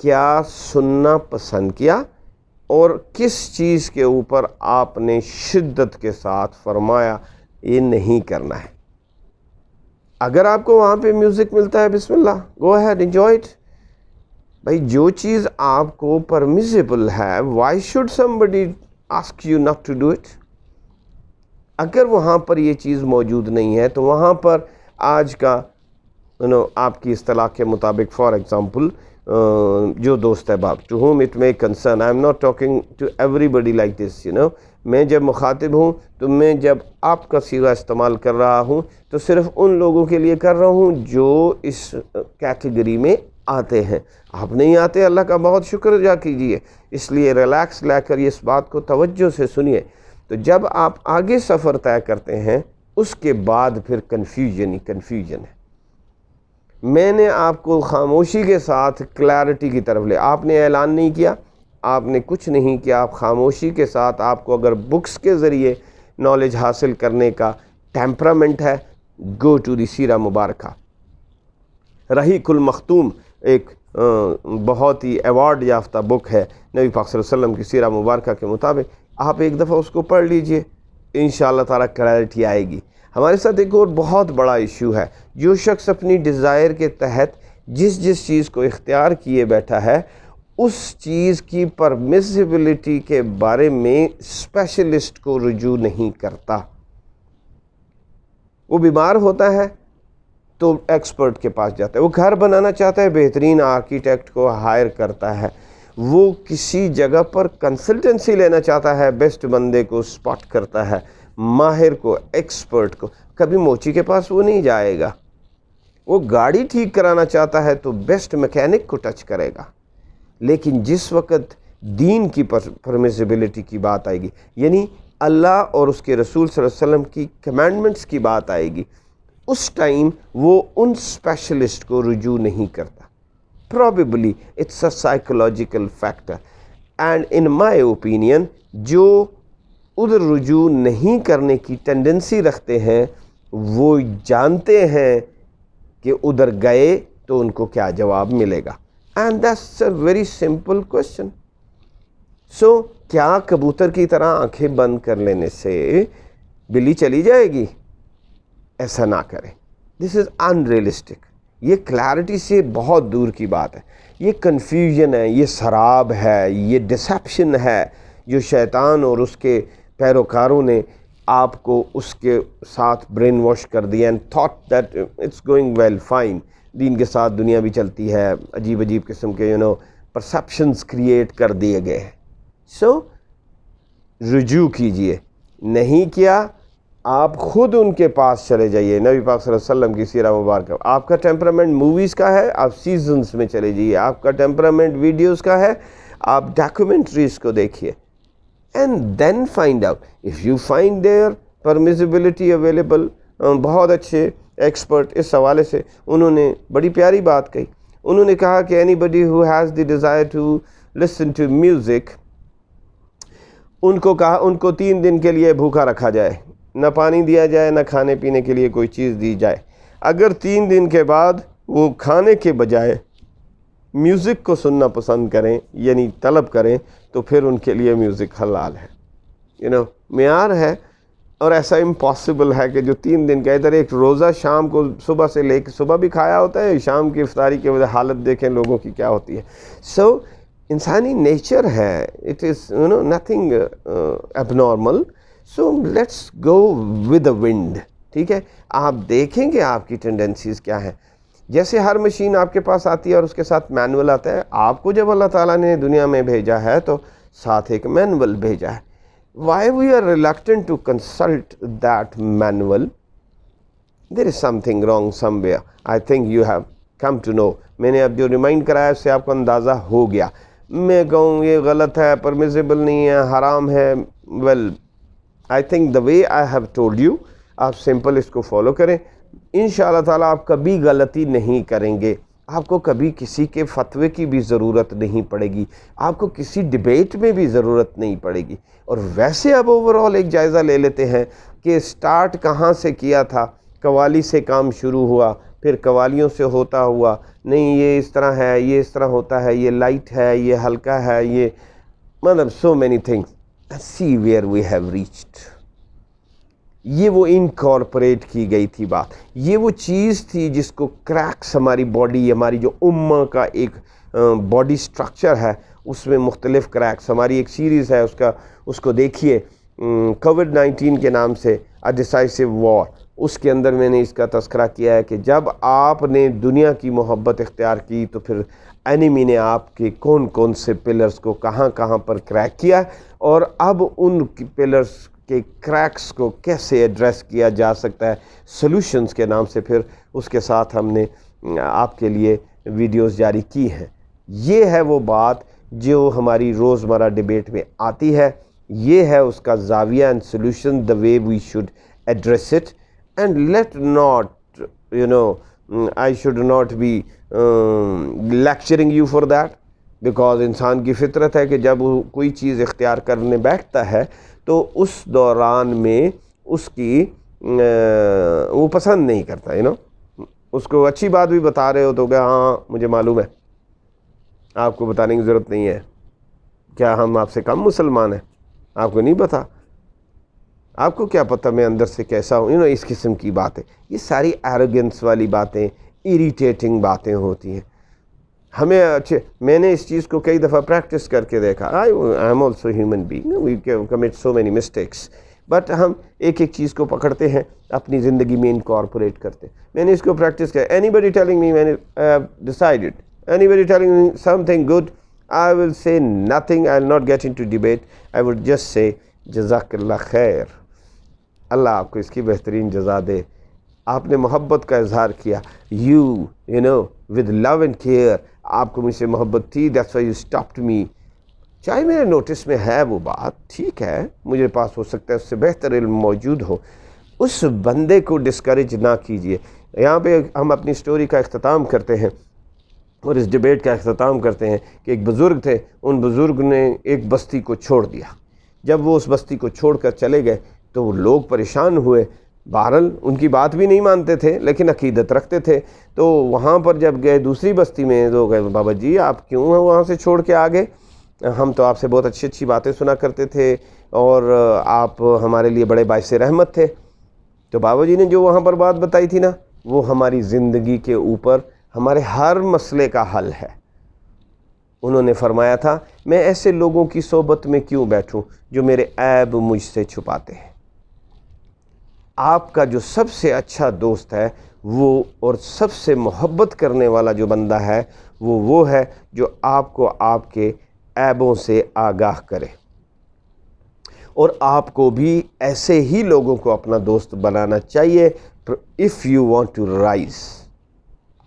کیا سننا پسند کیا اور کس چیز کے اوپر آپ نے شدت کے ساتھ فرمایا یہ نہیں کرنا ہے. اگر آپ کو وہاں پہ میوزک ملتا ہے بسم اللہ گو اہیڈ انجوائے اٹ. بھائی جو چیز آپ کو پرمیسیبل ہے why should somebody ask you not to do it. اگر وہاں پر یہ چیز موجود نہیں ہے تو وہاں پر آج کا آپ کی اصطلاح کے مطابق فار ایگزامپل جو دوست احباب to whom it may concern, I am not talking to everybody like this, میں جب مخاطب ہوں تو میں جب آپ کا صیغہ استعمال کر رہا ہوں تو صرف ان لوگوں کے لیے کر رہا ہوں جو اس کیٹیگری میں آتے ہیں. آپ نہیں آتے اللہ کا بہت شکر ادا کیجئے. اس لیے ریلیکس لے کر اس بات کو توجہ سے سنیے. تو جب آپ آگے سفر طے کرتے ہیں اس کے بعد پھر کنفیوژن ہے. میں نے آپ کو خاموشی کے ساتھ کلیئرٹی کی طرف لے. آپ نے اعلان نہیں کیا, آپ نے کچھ نہیں کیا, آپ خاموشی کے ساتھ آپ کو اگر بکس کے ذریعے نالج حاصل کرنے کا ٹیمپرامنٹ ہے گو ٹو دی سیرہ مبارکہ. رحیق المختوم ایک بہت ہی ایوارڈ یافتہ بک ہے نبی پاک صلی اللہ علیہ وسلم کی سیرہ مبارکہ کے مطابق. آپ ایک دفعہ اس کو پڑھ لیجئے, انشاءاللہ تعالیٰ کلیئرٹی آئے گی. ہمارے ساتھ ایک اور بہت بڑا ایشو ہے. جو شخص اپنی ڈیزائر کے تحت جس چیز کو اختیار کیے بیٹھا ہے اس چیز کی پرمیسیبلٹی کے بارے میں اسپیشلسٹ کو رجوع نہیں کرتا. وہ بیمار ہوتا ہے تو ایکسپرٹ کے پاس جاتا ہے. وہ گھر بنانا چاہتا ہے بہترین آرکیٹیکٹ کو ہائر کرتا ہے. وہ کسی جگہ پر کنسلٹنسی لینا چاہتا ہے بیسٹ بندے کو اسپاٹ کرتا ہے, ماہر کو, ایکسپرٹ کو. کبھی موچی کے پاس وہ نہیں جائے گا. وہ گاڑی ٹھیک کرانا چاہتا ہے تو بیسٹ میکینک کو ٹچ کرے گا. لیکن جس وقت دین کی پرمیسیبلٹی کی بات آئے گی, یعنی اللہ اور اس کے رسول صلی اللہ علیہ وسلم کی کمانڈمنٹس کی بات آئے گی, اس ٹائم وہ ان اسپیشلسٹ کو رجوع نہیں کرتا. Probably it's a psychological factor. And in my opinion, جو ادھر رجوع نہیں کرنے کی ٹینڈنسی رکھتے ہیں وہ جانتے ہیں کہ ادھر گئے تو ان کو کیا جواب ملے گا. And that's a very simple question. So کیا کبوتر کی طرح آنکھیں بند کر لینے سے بلی چلی جائے گی؟ ایسا نہ کریں. This is unrealistic. یہ کلیئرٹی سے بہت دور کی بات ہے. یہ کنفیوژن ہے, یہ سراب ہے, یہ ڈسیپشن ہے جو شیطان اور اس کے پیروکاروں نے آپ کو اس کے ساتھ برین واش کر دیا and thought that it's going well fine. دین کے ساتھ دنیا بھی چلتی ہے, عجیب عجیب قسم کے پرسیپشنز کریٹ کر دیے گئے ہیں. سو رجوع کیجئے. نہیں کیا آپ خود ان کے پاس چلے جائیے. نبی پاک صلی اللہ علیہ وسلم کی سیرہ مبارکہ. آپ کا ٹیمپرامنٹ موویز کا ہے, آپ سیزنز میں چلے جائیے. آپ کا ٹیمپرامنٹ ویڈیوز کا ہے, آپ ڈاکیومنٹریز کو دیکھیے. And then find out if you find their permissibility available. بہت اچھے ایکسپرٹ اس حوالے سے انہوں نے بڑی پیاری بات کہی. انہوں نے کہا کہ anybody who has the desire to listen to music, ان کو کہا ان کو 3 دن کے لیے بھوکا رکھا جائے, نہ پانی دیا جائے, نہ کھانے پینے کے لیے کوئی چیز دی جائے. اگر 3 دن کے بعد وہ کھانے کے بجائے میوزک کو سننا پسند کریں یعنی طلب کریں تو پھر ان کے لیے میوزک حلال ہے. معیار ہے. اور ایسا امپاسبل ہے کہ جو 3 دن کا ادھر ایک روزہ شام کو صبح سے لے کے صبح بھی کھایا ہوتا ہے, شام کی افطاری کی وجہ حالت دیکھیں لوگوں کی کیا ہوتی ہے. سو انسانی نیچر ہے, it is nothing abnormal. So let's go with the wind. ٹھیک ہے, آپ دیکھیں کہ آپ کی ٹینڈنسیز کیا ہیں. جیسے ہر مشین آپ کے پاس آتی ہے اور اس کے ساتھ مینول آتا ہے, آپ کو جب اللہ تعالیٰ نے دنیا میں بھیجا ہے تو ساتھ ایک مینول بھیجا ہے. Why we are reluctant to consult that manual? There is something wrong somewhere. I think you have come to know. میں نے اب جو ریمائنڈ کرایا اس سے آپ کو اندازہ ہو گیا. میں کہوں یہ غلط ہے, پرمیسیبل نہیں ہے, حرام ہے. Well, I think the way I have told you, آپ سمپل اس کو فالو کریں. انشاءاللہ تعالیٰ آپ کبھی غلطی نہیں کریں گے. آپ کو کبھی کسی کے فتوے کی بھی ضرورت نہیں پڑے گی. آپ کو کسی ڈیبیٹ میں بھی ضرورت نہیں پڑے گی. اور ویسے اب اوورآل ایک جائزہ لے لیتے ہیں کہ سٹارٹ کہاں سے کیا تھا. قوالی سے کام شروع ہوا, پھر قوالیوں سے ہوتا ہوا نہیں یہ اس طرح ہے، یہ اس طرح ہوتا ہے، یہ لائٹ ہے، یہ ہلکا ہے، یہ مطلب so many things. See where we have reached. یہ وہ انکارپوریٹ کی گئی تھی بات، یہ وہ چیز تھی جس کو کریکس ہماری باڈی، ہماری جو امہ کا ایک باڈی سٹرکچر ہے اس میں مختلف کریکس. ہماری ایک سیریز ہے اس کو دیکھیے کووڈ-19 کے نام سے اے ڈیسائسو وار. اس کے اندر میں نے اس کا تذکرہ کیا ہے کہ جب آپ نے دنیا کی محبت اختیار کی تو پھر اینیمی نے آپ کے کون کون سے پلرز کو کہاں کہاں پر کریک کیا، اور اب ان پلرز کے کریکس کو کیسے ایڈریس کیا جا سکتا ہے سولوشنز کے نام سے پھر اس کے ساتھ ہم نے آپ کے لیے ویڈیوز جاری کی ہیں. یہ ہے وہ بات جو ہماری روزمرہ ڈیبیٹ میں آتی ہے، یہ ہے اس کا زاویہ and solution, the way we should address it. And let not I should not be lecturing you for that, because انسان کی فطرت ہے کہ جب وہ کوئی چیز اختیار کرنے بیٹھتا ہے تو اس دوران میں اس کی وہ پسند نہیں کرتا، اس کو اچھی بات بھی بتا رہے ہو تو کہ ہاں مجھے معلوم ہے، آپ کو بتانے کی ضرورت نہیں ہے. کیا ہم آپ سے کم مسلمان ہیں؟ آپ کو نہیں پتہ؟ آپ کو کیا پتہ میں اندر سے کیسا ہوں؟ اس قسم کی باتیں، یہ ساری ایروگنس والی باتیں، اریٹیٹنگ باتیں ہوتی ہیں. ہمیں میں نے اس چیز کو کئی دفعہ پریکٹس کر کے دیکھا. I am also human being, we commit so many mistakes, but ہم ایک ایک چیز کو پکڑتے ہیں اپنی زندگی میں انکارپوریٹ کرتے. میں نے اس کو پریکٹس کیا. اینی باڈی ٹیلنگ می میں نے decided, anybody telling me something good, I will say nothing, I will not get into debate, I would just say جزاک اللہ خیر، اللہ آپ کو اس کی بہترین جزا دے. آپ نے محبت کا اظہار کیا، you know with love and care, آپ کو مجھ سے محبت تھی، that's why you stopped me. چاہے میرے نوٹس میں ہے وہ بات، ٹھیک ہے، مجھے پاس ہو سکتا ہے اس سے بہتر علم موجود ہو، اس بندے کو ڈسکریج نہ کیجئے. یہاں پہ ہم اپنی سٹوری کا اختتام کرتے ہیں اور اس ڈیبیٹ کا اختتام کرتے ہیں کہ ایک بزرگ تھے، ان بزرگ نے ایک بستی کو چھوڑ دیا. جب وہ اس بستی کو چھوڑ کر چلے گئے تو وہ لوگ پریشان ہوئے. بہرحال ان کی بات بھی نہیں مانتے تھے لیکن عقیدت رکھتے تھے. تو وہاں پر جب گئے دوسری بستی میں تو گئے، بابا جی آپ کیوں وہاں سے چھوڑ کے آ گئے؟ ہم تو آپ سے بہت اچھی اچھی باتیں سنا کرتے تھے اور آپ ہمارے لیے بڑے باعث رحمت تھے. تو بابا جی نے جو وہاں پر بات بتائی تھی نا، وہ ہماری زندگی کے اوپر ہمارے ہر مسئلے کا حل ہے. انہوں نے فرمایا تھا میں ایسے لوگوں کی صحبت میں کیوں بیٹھوں جو میرے عیب مجھ سے چھپاتے ہیں. آپ کا جو سب سے اچھا دوست ہے وہ اور سب سے محبت کرنے والا جو بندہ ہے وہ ہے جو آپ کو آپ کے عیبوں سے آگاہ کرے، اور آپ کو بھی ایسے ہی لوگوں کو اپنا دوست بنانا چاہیے. If you want to rise,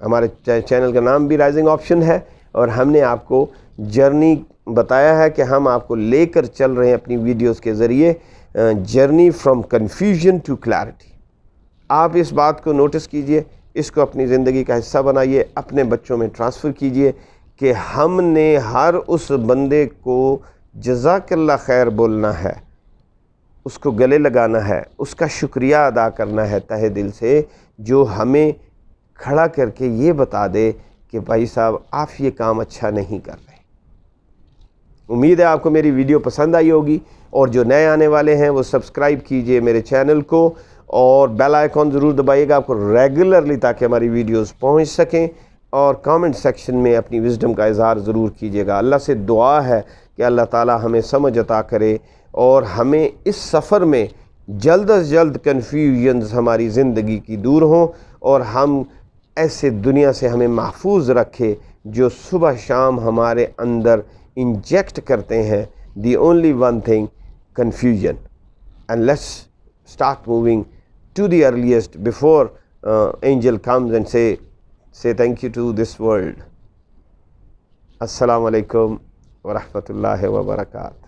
ہمارے چینل کا نام بھی رائزنگ آپشن ہے، اور ہم نے آپ کو جرنی بتایا ہے کہ ہم آپ کو لے کر چل رہے ہیں اپنی ویڈیوز کے ذریعے، journey from confusion to clarity. آپ اس بات کو نوٹس کیجئے، اس کو اپنی زندگی کا حصہ بنائیے، اپنے بچوں میں ٹرانسفر کیجئے کہ ہم نے ہر اس بندے کو جزاک اللہ خیر بولنا ہے، اس کو گلے لگانا ہے، اس کا شکریہ ادا کرنا ہے تہہ دل سے، جو ہمیں کھڑا کر کے یہ بتا دے کہ بھائی صاحب آپ یہ کام اچھا نہیں کر رہے. امید ہے آپ کو میری ویڈیو پسند آئی ہوگی، اور جو نئے آنے والے ہیں وہ سبسکرائب کیجئے میرے چینل کو اور بیل آئیکن ضرور دبائیے گا آپ کو ریگولرلی، تاکہ ہماری ویڈیوز پہنچ سکیں. اور کامنٹ سیکشن میں اپنی وزڈم کا اظہار ضرور کیجیے گا. اللہ سے دعا ہے کہ اللہ تعالی ہمیں سمجھ عطا کرے اور ہمیں اس سفر میں جلد از جلد کنفیوژنز ہماری زندگی کی دور ہوں، اور ہم ایسے دنیا سے ہمیں محفوظ رکھے جو صبح شام ہمارے اندر انجیکٹ کرتے ہیں the only one thing, confusion. And let's start moving to the earliest before angel comes and say thank you to this world. السلام علیکم ورحمۃ اللہ وبرکاتہ.